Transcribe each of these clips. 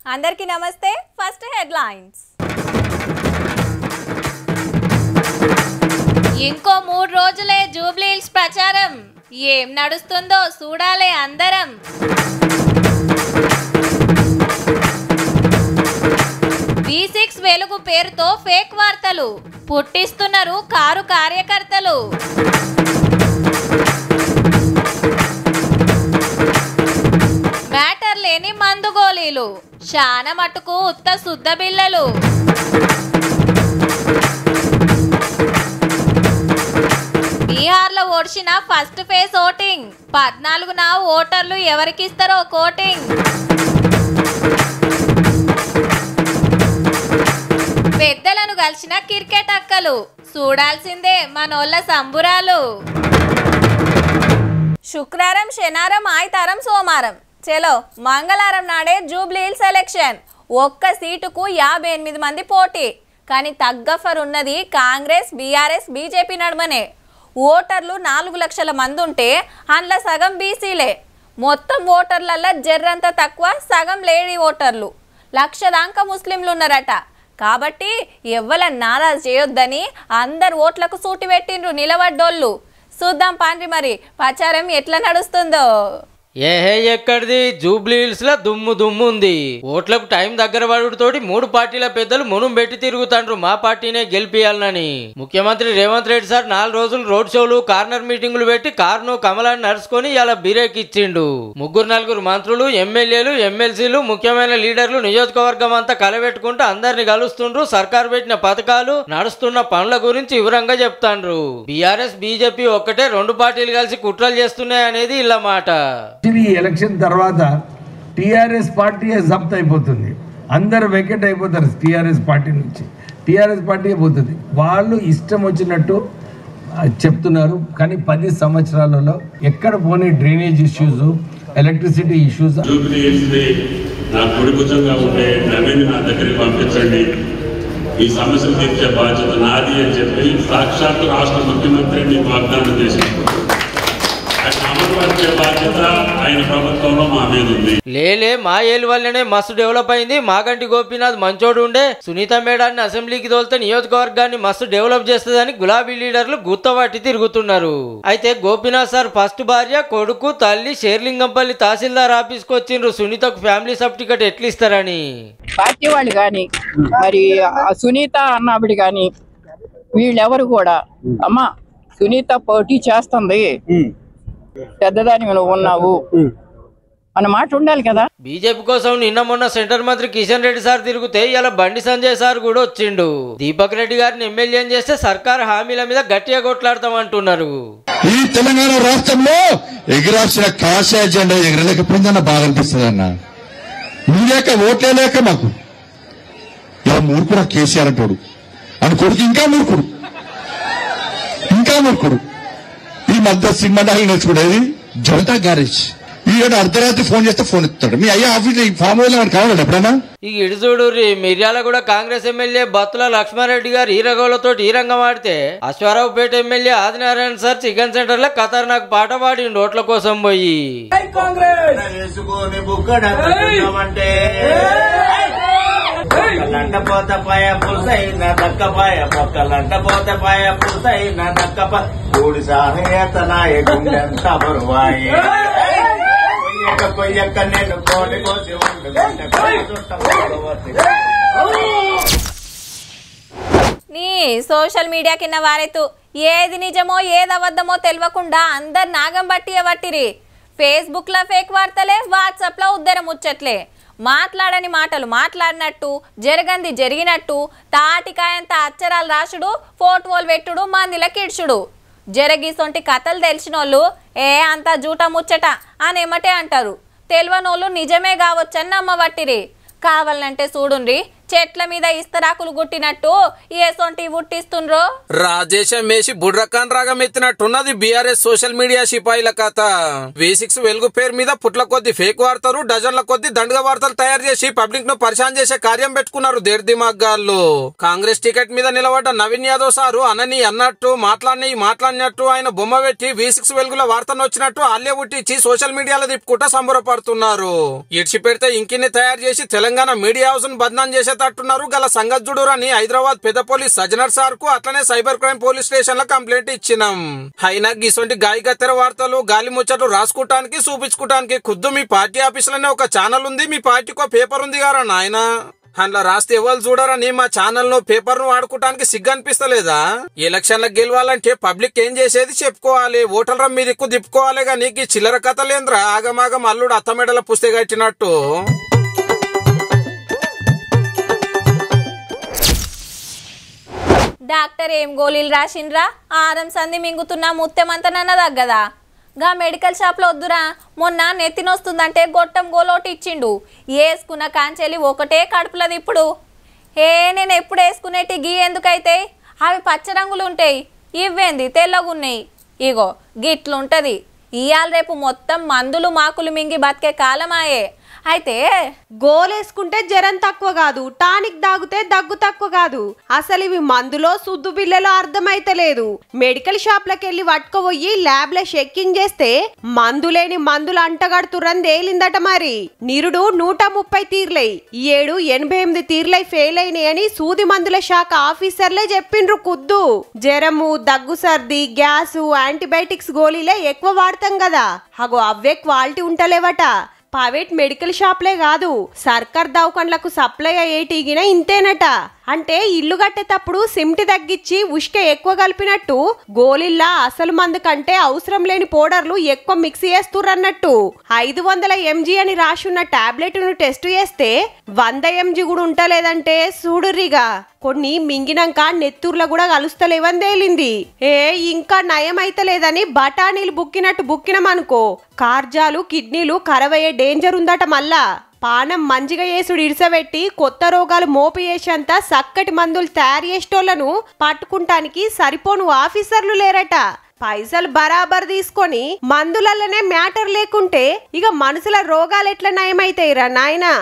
అందరికీ నమస్తే. First headlines. ఇంకో 3 రోజులే జూబ్లీ హిల్స్ ప్రచారం. ఏం నడుస్తుందో చూడాలే అందరం. V6 వెలుగు పేరుతో ఫేక్ వార్తలు పుట్టిస్తున్నారు కారు కార్యకర్తలు. మ్యాటర్ లేని మందు గోళీలు, శాన మట్టుకు ఉత్త శుద్ధ బిళ్ళలు. బీహార్లో ఓడిచిన ఫస్ట్ ఫేజ్ ఓటింగ్. 14న ఓటర్లు ఎవరికిస్తారో కోటింగ్. పెద్దలను కలిసిన క్రికెట్ అక్కలు చూడాల్సిందే మనోళ్ళ సంబురాలు. శుక్రవారం, శనివారం, ఆదివారం, సోమవారం చలో మంగళవారం నాడే జూబ్లీ హిల్స్ ఎలక్షన్. ఒక్క సీటుకు 58 మంది పోటీ. కానీ తగ్గఫర్ ఉన్నది కాంగ్రెస్, బీఆర్ఎస్, బీజేపీ నడుమనే. ఓటర్లు 4 లక్షల మంది ఉంటే అందులో సగం బీసీలే. మొత్తం ఓటర్లల్లో జర్రంత తక్కువ సగం లేడీ ఓటర్లు. 1,00,000 దాకా ముస్లింలు ఉన్నారట. కాబట్టి ఎవ్వరని నారాజు చేయొద్దని అందరు ఓట్లకు సూటి పెట్టిండ్రు నిలబడ్డోళ్ళు. చూద్దాం పాండ్రి మరి ప్రచారం ఎట్లా నడుస్తుందో. ఏహే ఎక్కడిది, జూబ్లీ హిల్స్ లో దుమ్ము ఉంది. ఓట్లకు టైం దగ్గర పడుతోటి 3 పార్టీల పెద్దలు మునుం పెట్టి తిరుగుతాండ్రు మా పార్టీనే గెలిపియాలని. ముఖ్యమంత్రి రేవంత్ రెడ్డి సార్ 4 రోజులు రోడ్ షోలు, కార్నర్ మీటింగులు పెట్టి కారును కమలాన్ని నడుచుకొని ఇలా బిరేక్ ఇచ్చిండు. 3-4 మంత్రులు, ఎమ్మెల్యేలు, ఎమ్మెల్సీలు, ముఖ్యమైన లీడర్లు నియోజకవర్గం అంతా కలబెట్టుకుంటూ అందరిని కలుస్తుండ్రు. సర్కార్ పెట్టిన పథకాలు, నడుస్తున్న పనుల గురించి వివరంగా చెప్తాండ్రు. బీఆర్ఎస్, బీజేపీ ఒక్కటే 2 పార్టీలు కలిసి కుట్రలు చేస్తున్నాయి అనేది ఇలా మాట. ఈ ఎలక్షన్ తర్వాత టీఆర్ఎస్ పార్టీ జప్త్ అయిపోతుంది. అందరు వెకెట్ అయిపోతారు టీఆర్ఎస్ పార్టీ నుంచి. టీఆర్ఎస్ పార్టీ పోతుంది. వాళ్ళు ఇష్టం వచ్చినట్టు చెప్తున్నారు. కానీ 10 సంవత్సరాలలో ఎక్కడ పోనీ డ్రైనేజ్ ఇష్యూస్, ఎలక్ట్రిసిటీ ఇష్యూస్. నా కుడిభుజంగా ఉండే నవీన్ నా దగ్గరికి పంపించండి, ఈ సమస్యలు తీర్చే బాధ్యత నాది అని చెప్పి సాక్షాత్ రాష్ట్ర ముఖ్యమంత్రి మీకు వాగ్దానం చేశారు. లేలే మా ఏలు వల్లనే మస్తు డెవలప్ అయింది. మాగంటి గోపీనాథ్ మంచోడు ఉండే, సునీత మేడాన్ని అసెంబ్లీకి తోలితే నియోజకవర్గాన్ని మస్తు డెవలప్ చేస్తుందని గులాబీ లీడర్లు గుర్తపట్టి తిరుగుతున్నారు. అయితే గోపీనాథ్ సార్ ఫస్ట్ భార్య, కొడుకు, తల్లి షేర్లింగంపల్లి తహసీల్దార్ ఆఫీస్కి వచ్చిండ్రు సునీతకు ఫ్యామిలీ సర్టిఫికెట్ ఎట్లు ఇస్తారని. పార్టీ వాళ్ళు కానీ మరి సునీత అన్నావిడి కానీ వీళ్ళెవరు కూడా అమ్మా సునీత పోటీ చేస్తుంది, పెద్దదాని నువ్వు ఉన్నావు అన్న మాట ఉండాలి కదా. బీజేపీ కోసం నిన్న మొన్న సెంటర్ మంత్రి కిషన్ రెడ్డి సార్ తిరిగితే ఇలా బండి సంజయ్ సార్ కూడా వచ్చిండు. దీపక్ రెడ్డి గారిని ఎమ్మెల్యే చేస్తే సర్కార్ హామీల మీద గట్టిగా కొట్లాడతామంటున్నారు. ఈ తెలంగాణ రాష్ట్రంలో ఎగిరాల్సిన కాషాయ జెండా ఎగరలేకపోయిందన్న బాధ అనిపిస్తుంది అన్న. లేక ఓట్లే లేక మాకు ఇలా మూర్ఖుడు కేసీఆర్ అంటాడు అని కొడుకు ఇంకా మూర్ఖుడు. ఈ మధ్య సినిమా డాలు నేర్చుకునేది జనతా గ్యారేజ్. ఈయన అర్ధరాత్రి ఫోన్ చేస్తే ఫోన్ ఎత్తాడు. మీ అయ్యా ఆఫీస్ ఫామ్ హౌస్ లో కావాలి ఎప్పుడన్నా. ఈ ఇడుచూడు మిర్యాల కూడా కాంగ్రెస్ ఎమ్మెల్యే బత్తుల లక్ష్మారెడ్డి గారు ఈరగోలతో ఈ రంగం ఆడితే Ashwaraopet MLA Adinarayana sir chicken centre లో ఖతర్నాక్ పాట పాడిండు ఓట్ల కోసం పోయి. లంటపోతపాయ పుసైన దక్కపాయ పొక్కలంటపోతపాయ పుసైన దక్కప కూడి సాహేత నాయకుండెంత బరువాయే కొయ్యక్క నేను కోడి కోసి నీ సోషల్ మీడియా కింద వారెత్తు ఏది నిజమో ఏది అబద్ధమో తెలియకుండా అందరు నాగం బట్టిరి. ఫేస్బుక్ లో ఫేక్ వార్తలే, వాట్సాప్ లో ఉద్దరం ముచ్చట్లే. మాట్లాడని మాటలు మాట్లాడినట్టు, జరగంది జరిగినట్టు, తాటికాయంత అక్షరాలు రాసుడు, ఫోటోలు పెట్టుడు, మందిల కిడ్చుడు. జరగీసొంటి కథలు తెలిసినోళ్ళు అంతా జూట ముచ్చట అని ఎమ్మటే అంటారు. తెలియనోళ్ళు నిజమే కావచ్చని నమ్మబట్టిరి. కావాలంటే చూడుండ్రి చెట్ల మీద ఇస్తరాకులు గుట్టినట్టు ఏసొంటి పుట్టిస్తుండ్రో. రాజేశం వేసి బుడ్రకాన్ రాగం ఎత్తినట్టున్నది బీఆర్ఎస్ సోషల్ మీడియా సిపాయిల కథ. V6 వెలుగు పేరు మీద పుట్ల కొద్ది ఫేక్ వార్తలు, డజన్ల కొద్ది దండగ వార్తలు తయారు చేసి పబ్లిక్ ను పరిశాన్ చేసే కార్యం పెట్టుకున్నారు దేర్దిమాగ్గాళ్ళు. కాంగ్రెస్ టికెట్ మీద నిలబడ్డ నవీన్ యాదవ్ సారు అనని అన్నట్టు మాట్లాడినట్టు ఆయన బొమ్మ పెట్టి V6 వెలుగుల వార్తను వచ్చినట్టు ఆల్య పుట్టించి సోషల్ మీడియాలో తిప్పుకుంటా సంబరపడుతున్నారు. ఇడిచి పెడితే ఇంకిన్ని తయారు చేసి తెలంగాణ మీడియా హౌస్ ను బద్నాం చేసే తట్టున్నారు. గల సంగజుడూరని హైదరాబాద్ పెద్ద పోలీస్ సజ్జనర్ సార్ కు అట్లనే సైబర్ క్రైమ్ పోలీస్ స్టేషన్ లో కంప్లైంట్ ఇచ్చినాం. అయినా గిసొంటి గాయగత్తెర వార్తలు గాలి ముచ్చట్లు రాసుకుంటానికి చూపించుకోవడానికి ఖుద్దు మీ పార్టీ ఆఫీసులోనే ఒక ఛానల్ ఉంది, మీ పార్టీకో పేపర్ ఉంది గారా నాయన. అందులో రాస్తే ఎవరు చూడరని మా ఛానల్ ను పేపర్ ను వాడుకోవడానికి సిగ్గు అనిపిస్తలేదా? ఎలక్షన్లకు గెలవాలంటే పబ్లిక్ ఏం చేసేది చెప్పుకోవాలి, ఓటర్ల మీద ఎక్కువ తిప్పుకోవాలి. గానీ చిల్లర కథలేంద్రా ఆగమాగం అల్లుడు అత్తమెడల పుస్తే కట్టినట్టు. డాక్టర్ ఏం గోళీలు రాసిండ్రా, ఆరం సంధి మింగుతున్నా ముత్తెమంతనన్న తగ్గదా? గా మెడికల్ షాప్ లో వద్దురా, మొన్న నెత్తినొస్తుందంటే గొట్టం గోలోటి ఇచ్చిండు. వేసుకున్న కాంచెలి ఒకటే కడుపులది ఇప్పుడు. నేను ఎప్పుడు వేసుకునేటి గీ ఎందుకైతే అవి పచ్చ రంగులు ఉంటాయి, ఇవేంది తెల్లగున్నాయి. ఇగో గిట్లుంటది. ఇయాల రేపు మొత్తం మందులు మాకులు మింగి బతికే కాలమాయే. అయితే గోలేసుకుంటే జ్వరం తక్కువ కాదు, టానిక్ దాగితే దగ్గు తక్కువ కాదు. అసలు ఇవి మందులో సుద్దు బిల్లలో అర్థమైతలేదు. మెడికల్ షాప్లకు వెళ్ళి పట్టుకుపోయి ల్యాబ్ లో చెక్కింగ్ చేస్తే మందులేని మందులు అంటగడుతురని తేలిందట. మరి నిరుడు 130 తీర్లై, ఈ ఏడు 88 తీర్లై ఫెయిల్ అయినాయని సూది మందుల శాఖ ఆఫీసర్లే చెప్పిండ్రు. కుద్దు జ్వరము, దగ్గు, సర్ది, గ్యాసు, యాంటీబయాటిక్స్ గోళీలే ఎక్కువ వాడతాం కదా, అగో అవే క్వాలిటీ ఉంటలేవట. ప్రైవేట్ మెడికల్ షాప్లే కాదు, సర్కార్ దవాఖాన్లకు సప్లై అయ్యేటిగిన ఇంతేనట. అంటే ఇల్లు కట్టేటప్పుడు సిమ్టి తగ్గించి ఉష్క ఎక్కువ కలిపినట్టు గోళీల్లా అసలు మందు కంటే అవసరం లేని పౌడర్లు ఎక్కువ మిక్స్ చేస్తుర్రన్నట్టు. 500 mg అని రాసున్న టాబ్లెట్ ను టెస్ట్ చేస్తే 100 mg కూడా ఉంటలేదంటే చూడుర్రిగా. కొన్ని మింగినాక నెత్తూర్లో కూడా కలుస్తలేవని తేలింది. ఇంకా నయం అయితలేదని బఠానీలు బుక్కినట్టు బుక్కినమనుకో కార్జాలు, కిడ్నీలు ఖరవయ్యే డేంజర్ ఉందట. మళ్ళా పానం మంచిగా చేసుడు ఇడిసబెట్టి కొత్త రోగాలు మోపి చేసేంత చక్కటి మందులు తయారు చేసేటోళ్లను పట్టుకుంటానికి సరిపోను ఆఫీసర్లు లేరట. పైసలు బరాబర్ తీసుకొని మందులలోనే మ్యాటర్ లేకుంటే ఇక మనుషుల రోగాలు ఎట్లా నయమైతాయిరా నాయనా.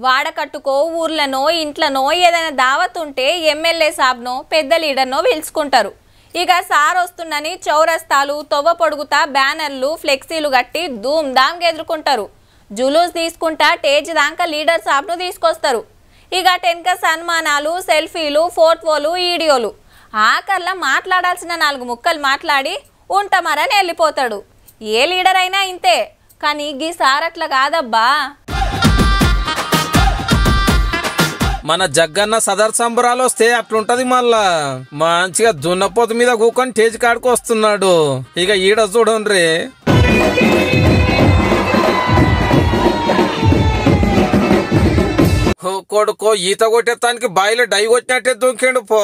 వాడకట్టుకో ఊర్లనో ఇంట్లనో ఏదైనా దావత్ ఉంటే ఎమ్మెల్యే సాబ్నో పెద్ద లీడర్నో పిలుచుకుంటారు. ఇక సార్ వస్తుందని చౌరస్తాలు, తొవ్వ పొడుగుతా బ్యానర్లు, ఫ్లెక్సీలు కట్టి ధూమ్ ధామ్గా ఎదుర్కొంటారు. జులూస్ తీసుకుంటా టేజ్ దాకా లీడర్ సాబ్ను తీసుకొస్తారు. ఇక టెన్క సన్మానాలు, సెల్ఫీలు, ఫోటోలు, వీడియోలు. ఆఖర్లా మాట్లాడాల్సిన 4 ముక్కలు మాట్లాడి ఉంటామరని వెళ్ళిపోతాడు. ఏ లీడర్ అయినా ఇంతే, కానీ గీ సార్ అట్లా కాదబ్బా. మన జగ్గన్న సదర్ సంబరాలు వస్తే అట్లుంటది. మళ్ళా మంచిగా దున్నపోతు మీద కూకొని టేజ్ కాడుకు వస్తున్నాడు. ఇక ఈడ చూడండి, కొడుకో ఈత కొట్టేతానికి బాయిలో డై కొట్టినట్టే దూకిండు పో.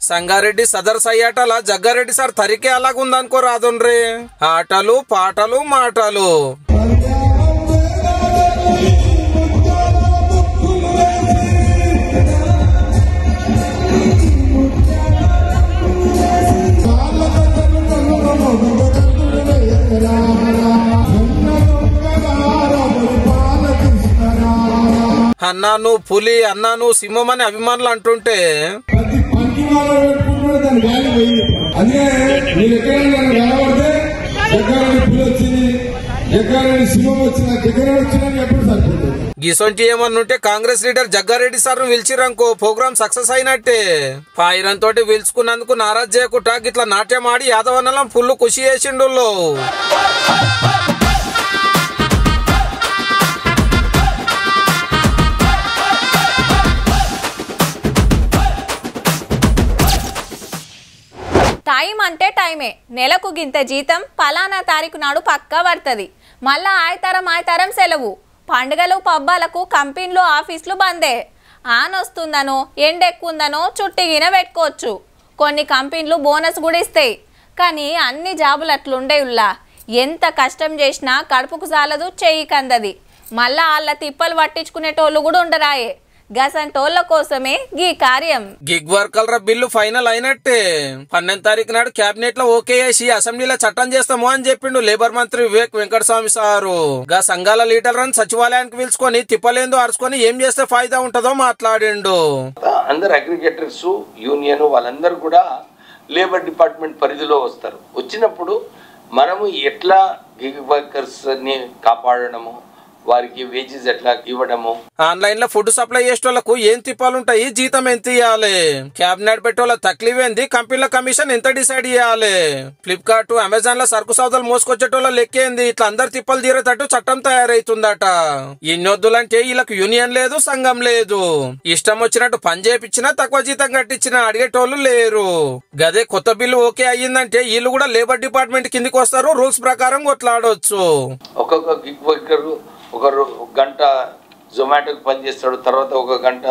సంగారెడ్డి సదర్ సయ్యాటలా జగ్గారెడ్డి సార్ తరికే అలాగుందనుకో రాదుండ్రి. ఆటలు, పాటలు, మాటలు. అన్నా నువ్వు పులి, అన్నా నువ్వు సింహం అని అభిమానులు అంటుంటే గిసొంటి ఏమన్నుంటే కాంగ్రెస్ లీడర్ జగ్గారెడ్డి సార్ ను పిలిచిరనుకో ప్రోగ్రామ్ సక్సెస్ అయినట్టే. పాయిరం తోటి పిలుచుకున్నందుకు నారాజ్ చేయకుండా గిట్లా నాట్యం ఆడి యాదవన్నలం ఫుల్ ఖుషి చేసిండు. టైం అంటే టైమే. నెలకు గింత జీతం పలానా తారీఖు నాడు పక్కా పడుతుంది. మళ్ళా ఆయతరం సెలవు. పండుగలు పబ్బాలకు కంపెనీలు ఆఫీసులు బందే. ఆనొస్తుందనో ఎండెక్కుందనో చుట్టిగిన పెట్టుకోవచ్చు. కొన్ని కంపెనీలు బోనస్ కూడా ఇస్తాయి. కానీ అన్ని జాబులు అట్లుండే ఉల్లా. ఎంత కష్టం చేసినా కడుపుకు చాలదు, చెయ్యి కందది. మళ్ళా వాళ్ళ తిప్పలు పట్టించుకునేటోళ్ళు కూడా ఉండరాయే. గసంటోళ్ళ కోసమే గీ కార్యం. గిగ్ వర్కర్ల బిల్లు ఫైనల్ అయినట్టే. 12 తారీఖు నాడు కేబినెట్ లో ఓకే చేసి అసెంబ్లీలో చట్టం చేస్తాము అని చెప్పిండు లేబర్ మంత్రి వివేక్ వెంకటస్వామి సారు. గా సంఘాల లీడర్లను సచివాలయానికి పిలుచుకొని తిప్పలేందో అరుచుకొని ఏం చేస్తే ఫాయిదా ఉంటుందో మాట్లాడిండు. అందరు అగ్రిగేటర్స్ యూనియన్ వాళ్ళందరూ కూడా లేబర్ డిపార్ట్మెంట్ పరిధిలో వస్తారు. వచ్చినప్పుడు మనము ఎట్లా గిగ్ వర్కర్స్ ని కాపాడడము, వారికి వేజెస్ ఎట్లా ఇవ్వడము, ఆన్లైన్ లో ఫుడ్ సప్లై చేసేటోళ్లకు ఏం తిప్పాలుంటాయి, జీతం ఎంత ఇవ్వాలి, క్యాబినెట్ పెట్టేవాళ్ళ తక్లీఫ్, కంపెనీల కమిషన్ ఎంత డిసైడ్ చేయాలి, ఫ్లిప్కార్ట్ అమెజాన్ లో సరుకు సౌదాలు మోసుకొచ్చేటోళ్ళ లెక్కేంది, ఇట్లా అందరు తిప్పలు తీరేటట్టు చట్టం తయారైతుందట. ఇన్నొద్దులంటే వీళ్ళకి యూనియన్ లేదు, సంఘం లేదు. ఇష్టం వచ్చినట్టు పని చేపించినా తక్కువ జీతం కట్టించినా అడిగేటోళ్ళు లేరు. గదే కొత్త బిల్లు ఓకే అయ్యిందంటే వీళ్ళు కూడా లేబర్ డిపార్ట్మెంట్ కిందికి వస్తారు, రూల్స్ ప్రకారం కొట్లాడొచ్చు. ఒక్కొక్క గిగ్ వర్కర్ ఒక గంట జొమాటోకి పనిచేస్తాడు, తర్వాత ఒక గంట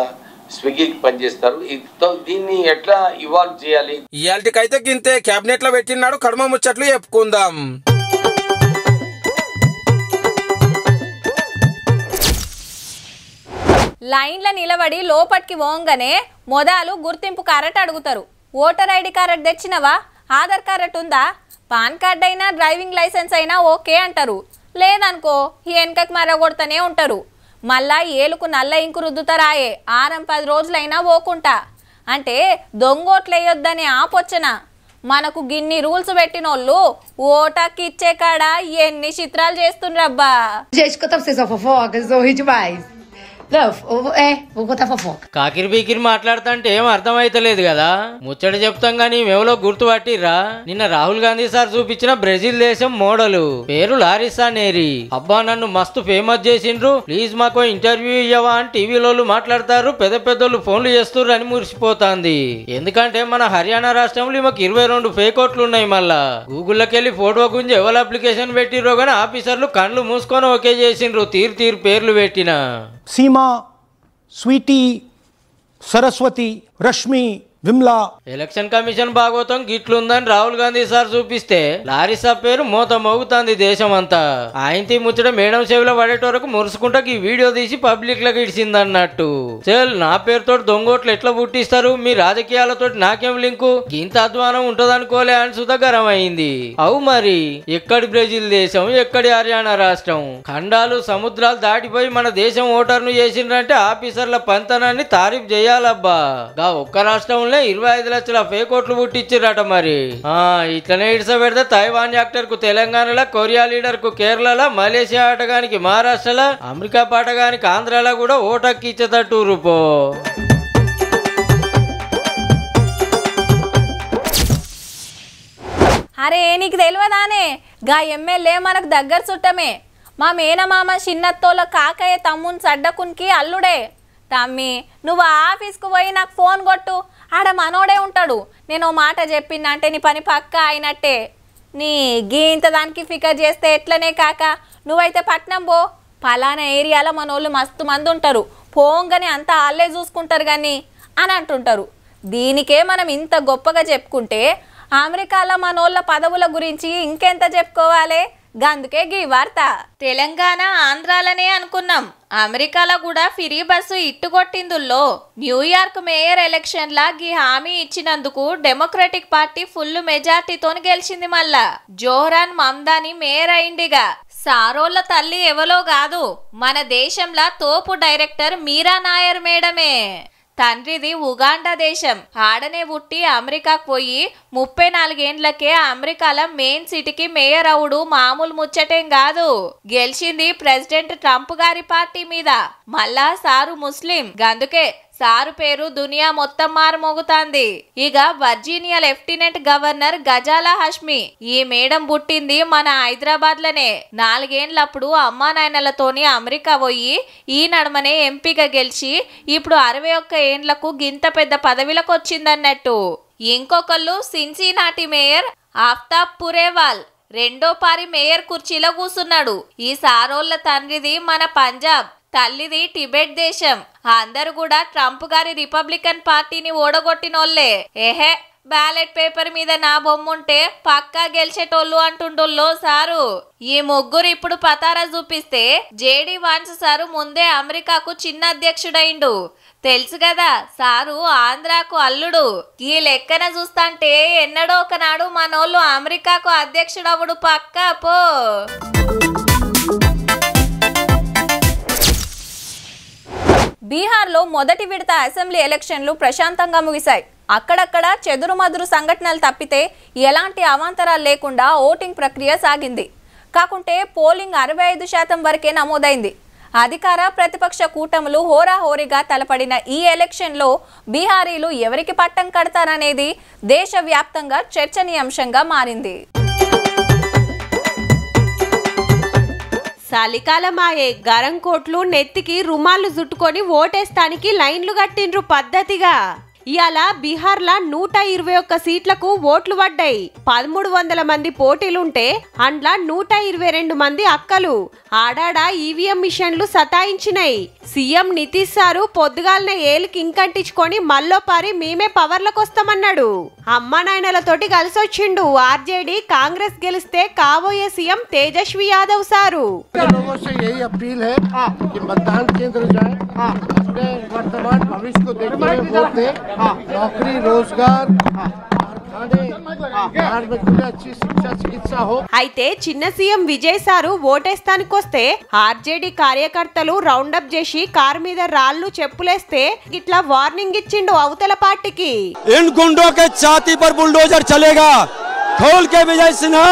స్విగ్గీకి పనిచేస్తారు. దీన్ని ఎట్లా ఇవాల్వ్ చేయాలి? ఇయాల్టికైతే గింతే. కేబినెట్ లో పెట్టినాడు, కడమ ముచ్చట్లు చెప్పుకుందాం. లైన్ల నిలబడి లోపటికి పోగానే మొదలు గుర్తింపు కార్డు అడుగుతారు. ఓటర్ ఐడి కార్డు తెచ్చినవా, ఆధార్ కార్డు ఉందా, పాన్ కార్డు అయినా డ్రైవింగ్ లైసెన్స్ అయినా ఓకే అంటారు. లేదనుకో వెనకకి మరగొడతానే ఉంటారు. మళ్ళా ఏలుకు నల్ల ఇంకు రుద్దుతారాయే 6-10 రోజులైనా పోకుంటా. అంటే దొంగోట్లు వేయొద్దనే ఆపొచ్చన. మనకు గిన్ని రూల్స్ పెట్టినోళ్ళు ఓటాకి ఇచ్చే కాడ ఎన్ని చిత్రాలు చేస్తుండ్రబ్బా. కాకిరి బీకిరి మాట్లాడుతుంటే ఏం అర్థమైతలేదు కదా. ముచ్చట చెప్తాం గానీ మేమలో గుర్తు పట్టిర్రా. నిన్న రాహుల్ గాంధీ సార్ చూపించిన బ్రెజిల్ దేశం మోడలు పేరు లారిసా నేరి. అబ్బా నన్ను మస్తు ఫేమస్ చేసిండ్రు, ప్లీజ్ మాకు ఇంటర్వ్యూ ఇవ్వవా అని టీవీలోళ్ళు మాట్లాడతారు, పెద్ద పెద్దోళ్ళు ఫోన్లు చేస్తుర్రు అని మురిసిపోతాంది. ఎందుకంటే మన హర్యానా రాష్ట్రంలో మాకు 22 ఫేక్ ఓట్లు ఉన్నాయి. మళ్ళా గూగుల్లోకి వెళ్ళి ఫోటో గురించి ఎవరు అప్లికేషన్ పెట్టిర్రో గానీ ఆఫీసర్లు కళ్ళు మూసుకొని ఓకే చేసిండ్రు, తీరు పేర్లు పెట్టిన. Seema, Sweety, Saraswati, Rashmi, Vimla. Election commission భాగవతం గిట్లుందని రాహుల్ గాంధీ సార్ చూపిస్తే లారిసా పేరు మోత మోగుతాంది దేశం అంతా. ఆయనతి ముచ్చట మేడం చెవిలో పడేట వరకు మురుసుకుంటా ఈ వీడియో తీసి పబ్లిక్ లకు ఇడిచిందన్నట్టు. చల్ నా పేరుతో దొంగోట్లు ఎట్లా పుట్టిస్తారు, మీ రాజకీయాలతో నాకేం లింకు, ఇంత అధ్వానం ఉంటదనుకోలే అని సుధగరం అయింది. అవు మరి ఎక్కడి బ్రెజిల్ దేశం, ఎక్కడి హర్యానా రాష్ట్రం, ఖండాలు సముద్రాలు దాటిపోయి మన దేశం ఓటర్ను చేసిండ్రంటే ఆఫీసర్ల పంతనాన్ని తారీఫ్ చేయాలబ్బా. గా ఒక్క రాష్ట్రం 25 లక్షల ఫేక్ ఓట్లు పుట్టించిరట. మరి ఇట్లనే ఇడిస పెడితే తైవాన్ యాక్టర్ కు తెలంగాణలో, కొరియా లీడర్ కు కేరళలో, మలేషియా ఆటగానికి మహారాష్ట్రలో, అమెరికా పాటగానికి ఆంధ్రాలో కూడా ఓటక్కి ఇచ్చేటట్టు రూపో. అరే నీకు తెలియదానే, గా ఎమ్మెల్యే మనకు దగ్గర చుట్టమే. మా మేనమామ చిన్నత్తోల కాకయ్య తమ్ముని సడ్డకునికి అల్లుడే. తమ్మి నువ్వు ఆఫీస్కు పోయి నాకు ఫోన్ కొట్టు, ఆడ మనోడే ఉంటాడు. నేను మాట చెప్పిందంటే నీ పని పక్కా అయినట్టే. నీ గీంత దానికి ఫికర్ చేస్తే ఎట్లనే కాక, నువ్వైతే పట్నం పో, పలానా ఏరియాలో మనోళ్ళు మస్తు మంది ఉంటారు, పోంగానే అంతా వాళ్ళే చూసుకుంటారు కానీ అని అంటుంటారు. దీనికే మనం ఇంత గొప్పగా చెప్పుకుంటే అమెరికాలో మనోళ్ళ పదవుల గురించి ఇంకెంత చెప్పుకోవాలి. గందుకే గీ వార్త. తెలంగాణ ఆంధ్రాలనే అనుకున్నాం, అమెరికాలో కూడా ఫ్రీ బస్సు ఇట్టుకొట్టిందుల్లో. న్యూయార్క్ మేయర్ ఎలక్షన్లా గీ హామీ ఇచ్చినందుకు డెమోక్రటిక్ పార్టీ ఫుల్ మెజార్టీతో గెలిచింది. మళ్ళా జోహ్రాన్ మమ్దాని మేయర్ అయిందిగా. సారోళ్ళ తల్లి ఎవలో కాదు, మన దేశంలో తోపు డైరెక్టర్ మీరా నాయర్ మేడమే. తండ్రిది ఉగాండా దేశం, ఆడనే పుట్టి అమెరికాకు పోయి 34 ఏండ్లకే అమెరికాల మెయిన్ సిటీకి మేయర్ అవుడు మామూలు ముచ్చటేం కాదు. గెలిచింది ప్రెసిడెంట్ ట్రంప్ గారి పార్టీ మీద. మళ్ళా సారు ముస్లిం, గందుకే సారు పేరు దునియా మొత్తం మారుమోగుతాంది. ఇక Virginia lieutenant governor Ghazala Hashmi, ఈ మేడం పుట్టింది మన హైదరాబాద్ లనే. 4 ఏండ్లప్పుడు అమ్మా నాయనలతోని అమెరికా పోయి ఈ నడమనే ఎంపీగా గెలిచి ఇప్పుడు 61 ఏండ్లకు గింత పెద్ద పదవిలకు వచ్చిందన్నట్టు. ఇంకొకళ్ళు సిన్సినాటి మేయర్ ఆఫ్తాబ్ పురేవాల్ రెండో పారి మేయర్ కుర్చీలో కూసున్నాడు. ఈ సారోళ్ళ తండ్రిది మన పంజాబ్, తల్లిది టిబెట్ దేశం. అందరు కూడా ట్రంప్ గారి రిపబ్లికన్ పార్టీని ఓడగొట్టినోళ్లే. ఏహే బ్యాలెట్ పేపర్ మీద నా బొమ్మ ఉంటే పక్కా గెలిచేటోళ్ళు అంటుండోళ్ళు సారు. ఈ ముగ్గురు ఇప్పుడు పతారా చూపిస్తే జేడి వాన్స్ సారు ముందే అమెరికాకు చిన్న అధ్యక్షుడైండు. తెలుసు కదా సారు ఆంధ్రాకు అల్లుడు. ఈ లెక్కన చూస్తాంటే ఎన్నడో ఒకనాడు మనోళ్ళు అమెరికాకు అధ్యక్షుడవుడు పక్కా పో. బీహార్లో మొదటి విడత అసెంబ్లీ ఎలక్షన్లు ప్రశాంతంగా ముగిశాయి. అక్కడక్కడ చెదురుమదురు సంఘటనలు తప్పితే ఎలాంటి అవాంతరాలు లేకుండా ఓటింగ్ ప్రక్రియ సాగింది. కాకుంటే పోలింగ్ 65% వరకే నమోదైంది. అధికార ప్రతిపక్ష కూటములు హోరాహోరీగా తలపడిన ఈ ఎలక్షన్లో బీహారీలు ఎవరికి పట్టం కడతారనేది దేశవ్యాప్తంగా చర్చనీయాంశంగా మారింది. చలికాలమాయే గరం కోట్లు నెత్తికి రుమాలు జుట్టుకొని ఓటేస్తానికి లైన్లు కట్టిండ్రు పద్ధతిగా. ఇయాల బీహార్లా 121 సీట్లకు ఓట్లు పడ్డాయి. 1300 మంది పోటీలుంటే అండ్లా 122 మంది అక్కలు. ఆడాడ ఈవీఎం మిషన్లు సతాయించినాయి. సీఎం నితీష్ సారు పొద్దుగాలనే ఏలికి ఇంకంటించుకొని మల్లోపారి మేమే పవర్లకు వస్తామన్నాడు. అమ్మ నాయనలతోటి కలిసొచ్చిండు. ఆర్జేడీ కాంగ్రెస్ గెలిస్తే కాబోయే సీఎం తేజస్వి యాదవ్ సారు. वर्तमान भविष्य को देखते हुए वोट दें, नौकरी रोजगार अच्छी शिक्षा चिकित्सा हो. అయితే చిన్న సీఎం విజయ్ సారు ఓటేస్తానికొస్తే ఆర్జేడీ కార్యకర్తలు రౌండప్ చేసి కారు మీద రాళ్లు చెప్పులేస్తే ఇట్లా వార్నింగ్ ఇచ్చిండు అవతల పార్టీకి. इन गुंडों के छाती पर बुलडोजर चलेगा, खोल के विजय सिन्हा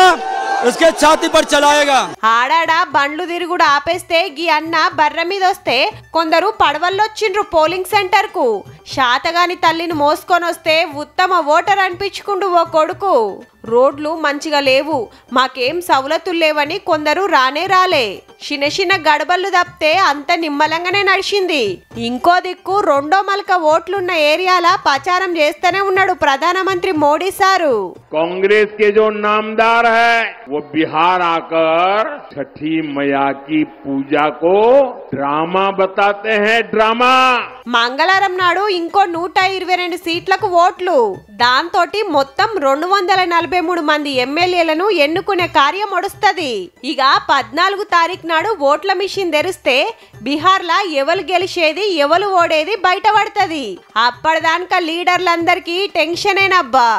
उसके छाती पर चलाएगा. ఆడాడ బండ్లు తిరుగుడు ఆపేస్తే గీ అన్న బర్ర మీద వస్తే కొందరు పడవల్లొచ్చిండ్రు పోలింగ్ సెంటర్ కు. శాతగాని తల్లిని మోసుకొని వస్తే ఉత్తమ ఓటర్ అనిపించుకుండు ఓ కొడుకు. రోడ్లు మంచిగా లేవు, మాకేం సౌలతులు లేవని కొందరు రానే రాలే. చిన్న గడబళ్ళు తప్పితే అంత నిమ్మలంగానే నడిచింది. ఇంకో దిక్కు రెండో మలక ఓట్లున్న ఏరియాల ప్రచారం చేస్తూనే ఉన్నాడు ప్రధానమంత్రి మోడీ సారు. कांग्रेस के जो नामदार है वो बिहार आकर छठी मैया की पूजा को ड्रामा बताते हैं, ड्रामा. మంగళవారం నాడు ఇంకో 122 సీట్లకు ఓట్లు. దాంతోటి మొత్తం 243 మంది ఎమ్మెల్యేలను ఎన్నుకునే కార్యం ఒడుస్తది. ఇక 14 తారీఖు నాడు ఓట్ల మిషన్ తెరిస్తే బీహార్లా ఎవరు గెలిచేది ఎవరు ఓడేది బయటపడుతుంది. అప్పటిదాకా లీడర్లందరికీ టెన్షనేనబ్బా.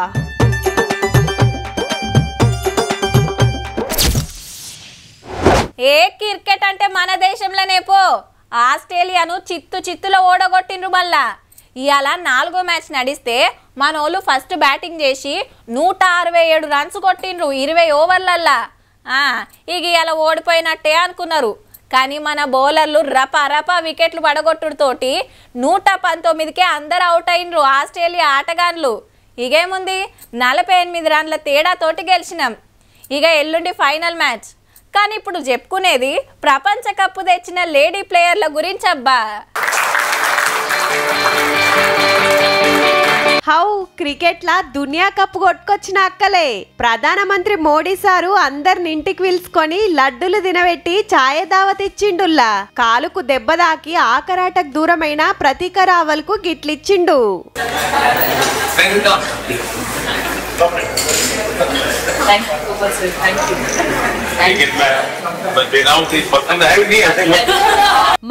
ఏ క్రికెట్ అంటే మన దేశంలోనే పో. ఆస్ట్రేలియాను చిత్తులో ఓడగొట్టిండ్రు. మళ్ళా ఇవాళ 4వ మ్యాచ్ నడిస్తే మనోళ్ళు ఫస్ట్ బ్యాటింగ్ చేసి 167 రన్స్ కొట్టిండ్రు 20 ఓవర్లల్లా. ఇక ఇవాళ ఓడిపోయినట్టే అనుకున్నారు. కానీ మన బౌలర్లు రపా వికెట్లు పడగొట్టుతోటి 119కే అందరు అవుట్ అయినరు ఆస్ట్రేలియా ఆటగాన్లు. ఇగేముంది 48 రన్ల తేడాతోటి గెలిచినాం. ఇక ఎల్లుండి ఫైనల్ మ్యాచ్. కానీ ఇప్పుడు చెప్పుకునేది ప్రపంచ కప్ తెచ్చిన లేడీ ప్లేయర్ల గురించి అబ్బా. How క్రికెట్లా Duniya cup కొట్టుకొచ్చిన అక్కలే. ప్రధానమంత్రి మోడీ సారు అందరిని ఇంటికి పిలుచుకొని లడ్డులు తినబెట్టి ఛాయ దావత్ ఇచ్చిండుల్లా. కాలుకు దెబ్బ దాకి ఆకరాటకు దూరమైన ప్రతీక రావల్కు గిట్లిచ్చిండు.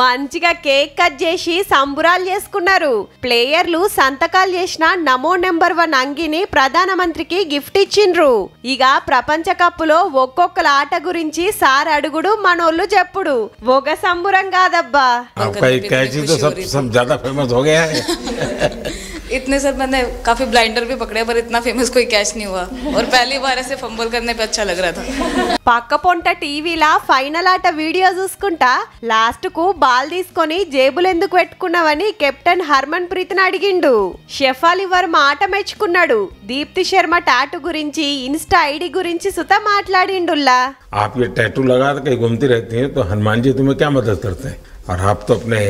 మంచిగా కేక్ కట్ చేసి సంబురాలు చేసుకున్నారు. ప్లేయర్లు సంతకాలు చేసిన నమో నెంబర్ 1 అంగిని ప్రధానమంత్రికి గిఫ్ట్ ఇచ్చిండ్రు. ఇక ప్రపంచ కప్పులో ఒక్కొక్కల ఆట గురించి సార్ అడుగుడు మనోళ్ళు చెప్పుడు. ఒక సంబురం కాదబ్బా. इतने सर मैंने काफी ब्लाइंडर भी पकड़े पर इतना फेमस कोई कैच नहीं हुआ और पहली बार ऐसे फंबल करने पे अच्छा लग रहा था. పక్క పొంట టీవీలా ఫైనల్ ఆట వీడియో చూసుకుంటా లాస్ట్ కు బాల్ తీసుకొని జేబులు ఎందుకు పెట్టుకున్నావని కెప్టెన్ హర్మన్ ప్రీత్ ని అడిగిండు. షెఫాలి వర్మ ఆట మెచ్చుకున్నాడు. దీప్తి శర్మ టాటూ గురించి ఇన్స్టా ఐడి గురించి సుత మాట్లాడిండుల్లా. आप ये टैटू लगा के घूमती रहती हैं तो हनुमान जी तुम्हें क्या मदद करते हैं और आप तो अपने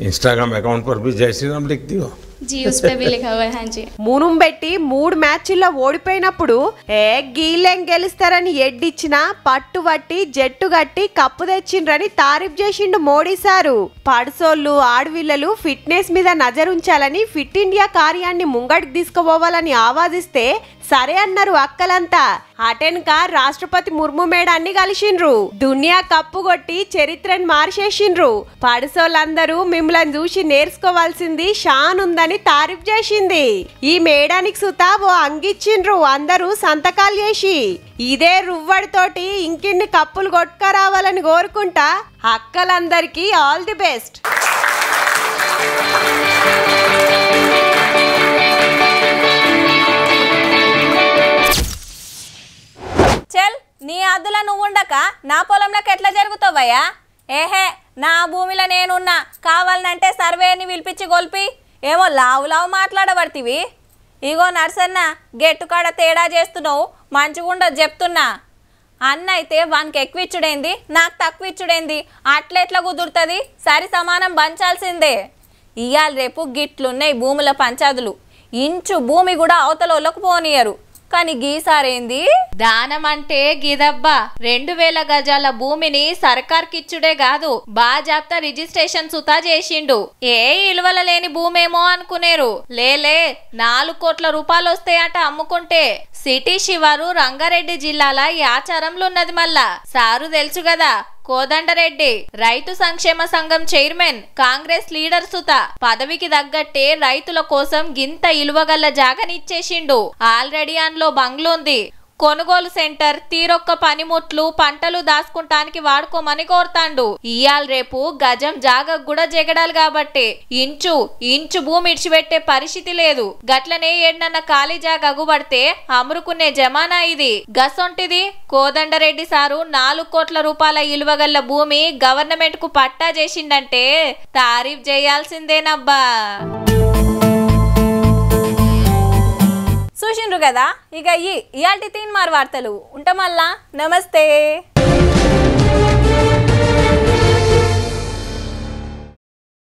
इंस्टाग्राम अकाउंट पर भी जय श्री राम लिखती हो. जी उस पे भी लिखा हुआ है। हाँ जी మునుం పెట్టి 3 మ్యాచ్ల్లో ఓడిపోయినప్పుడు గీలేం గెలుస్తారని ఎడ్డిచ్చినా పట్టుబట్టి జట్టు గట్టి కప్పు తెచ్చిండ్రని తారీఫ్ చేసిండు మోడీ సారు. పడుసోళ్ళు ఆడవిల్లలు ఫిట్నెస్ మీద నజరుంచాలని ఫిట్ ఇండియా కార్యాన్ని ముంగడికి తీసుకుపోవాలని ఆవాదిస్తే సరే అన్నారు అక్కలంతా. అటెన్క రాష్ట్రపతి ముర్ము మేడాన్ని కలిసిండ్రు. దునియా కప్పు కొట్టి చరిత్రను మార్చేసిండ్రు. పడుసోళ్ళందరూ మిమ్మల్ని చూసి నేర్చుకోవాల్సింది షాన్ ఉందని తారీఫ్ చేసింది. ఈ మేడానికి సుతా ఓ అంగిచ్చిండ్రు అందరూ సంతకాలు చేసి. ఇదే రువ్వడితోటి ఇంకిన్ని కప్పులు కొట్టుకరావాలని కోరుకుంటా అక్కలందరికీ ఆల్ ది బెస్ట్. చల్ నీ అద్దుల నువ్వుండక నా పొలంలోకి ఎట్లా జరుగుతావయ్యా? ఏహే నా భూమిలో నేనున్నా, కావాలనంటే సర్వేని పిలిపించి గొల్పి ఏమో లావు లావు మాట్లాడబడితివి. ఇగో నర్సన్న గెట్టుకాడ తేడా చేస్తున్నావు, మంచిగుండదు చెప్తున్నా. అన్న అయితే వానికి ఎక్కువ ఇచ్చుడేంది, నాకు తక్కువ ఇచ్చుడేంది, అట్లెట్లా కుదురుతుంది? సరి సమానం పంచాల్సిందే. ఇవాళ రేపు గిట్లున్నాయి భూముల పంచాదులు. ఇంచు భూమి కూడా అవతలోళ్ళకు పోనీయరు. కానీ గీసారేంది దానం అంటే గిదబ్బా 2000 గజాల భూమిని సర్కార్కిచ్చుడే కాదు, బాజాప్తా రిజిస్ట్రేషన్ సుతా చేసిండు. ఏ ఇలువల లేని భూమేమో అనుకునేరు. లేలే 4 కోట్ల రూపాయలు వస్తాయట అమ్ముకుంటే. సిటీ శివారు రంగారెడ్డి జిల్లాల ఈ ఆచారంలో ఉన్నది. మళ్ళా సారు తెలుసు కదా, కోదండరెడ్డి రైతు సంక్షేమ సంఘం చైర్మన్, కాంగ్రెస్ లీడర్ సుత. పదవికి తగ్గట్టే రైతుల కోసం గింత ఇలువగల్ల జాగనిచ్చేసిండు. ఆల్రెడీ అందులో బంగ్లుంది, కొనుగోలు సెంటర్, తీరొక్క పనిముట్లు, పంటలు దాచుకుంటానికి వాడుకోమని కోరుతాండు. ఇయాల రేపు గజం జాగ కూడా జగడాలి కాబట్టి ఇంచు భూమి ఇడిచిపెట్టే పరిస్థితి లేదు. గట్లనే ఏడనన్న ఖాళీ జాగ అగుబడితే అమ్ముకునే జమానా ఇది. గసొంటిది కోదండరెడ్డి సారు 4 కోట్ల రూపాయల ఇలువగల్ల భూమి గవర్నమెంట్ కు పట్టా చేసిండంటే తారీఫ్ చేయాల్సిందేనబ్బా. చూసిండ్రు కదా, ఇక ఇయాల్టి తీన్మార్ వార్తలు ఉంటామల్లా. నమస్తే.